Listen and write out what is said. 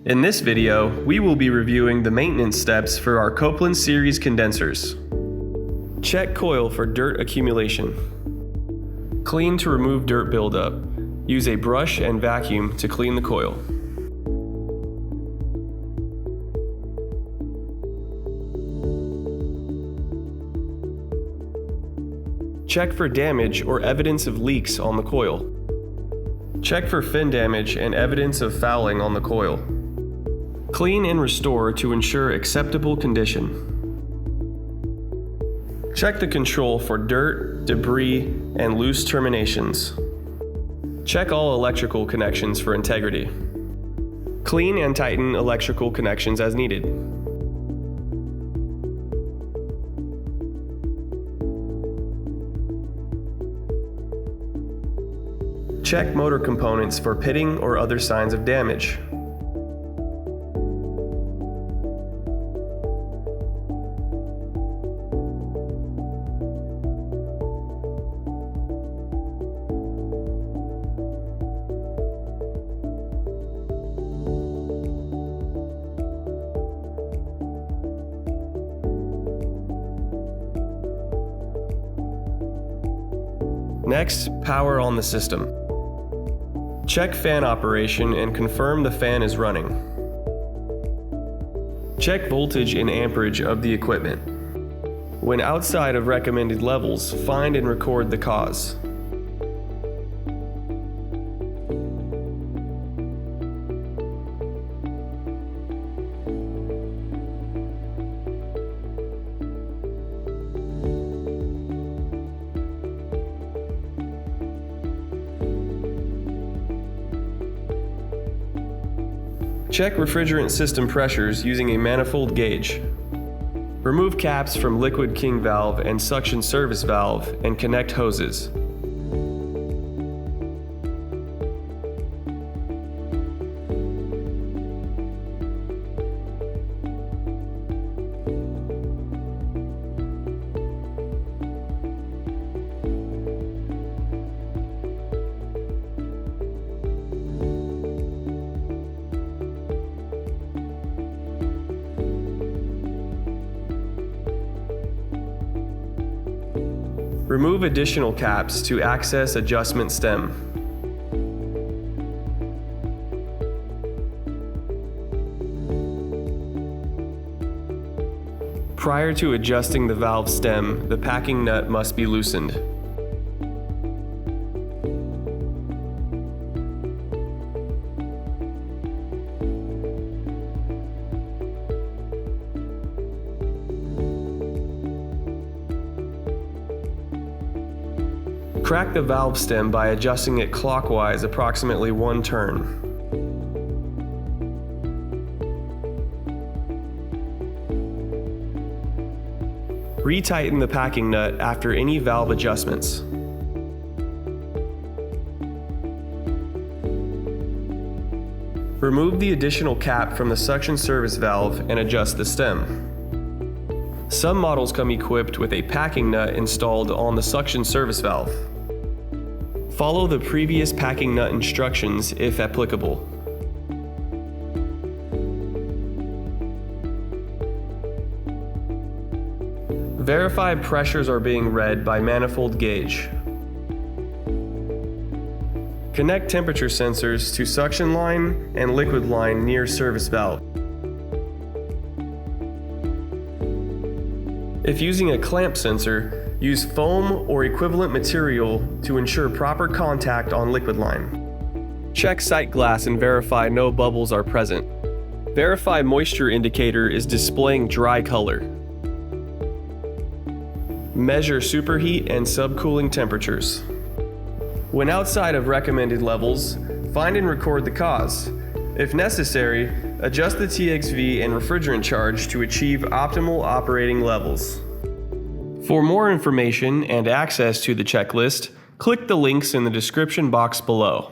In this video, we will be reviewing the maintenance steps for our Copeland series condensers. Check coil for dirt accumulation. Clean to remove dirt buildup. Use a brush and vacuum to clean the coil. Check for damage or evidence of leaks on the coil. Check for fin damage and evidence of fouling on the coil. Clean and restore to ensure acceptable condition. Check the control for dirt, debris, and loose terminations. Check all electrical connections for integrity. Clean and tighten electrical connections as needed. Check motor components for pitting or other signs of damage. Next, power on the system. Check fan operation and confirm the fan is running. Check voltage and amperage of the equipment. When outside of recommended levels, find and record the cause. Check refrigerant system pressures using a manifold gauge. Remove caps from liquid king valve and suction service valve and connect hoses. Remove additional caps to access adjustment stem. Prior to adjusting the valve stem, the packing nut must be loosened. Crack the valve stem by adjusting it clockwise approximately 1 turn. Retighten the packing nut after any valve adjustments. Remove the additional cap from the suction service valve and adjust the stem. Some models come equipped with a packing nut installed on the suction service valve. Follow the previous packing nut instructions if applicable. Verify pressures are being read by manifold gauge. Connect temperature sensors to suction line and liquid line near service valve. If using a clamp sensor, use foam or equivalent material to ensure proper contact on liquid line. Check sight glass and verify no bubbles are present. Verify moisture indicator is displaying dry color. Measure superheat and subcooling temperatures. When outside of recommended levels, find and record the cause. If necessary, adjust the TXV and refrigerant charge to achieve optimal operating levels. For more information and access to the checklist, click the links in the description box below.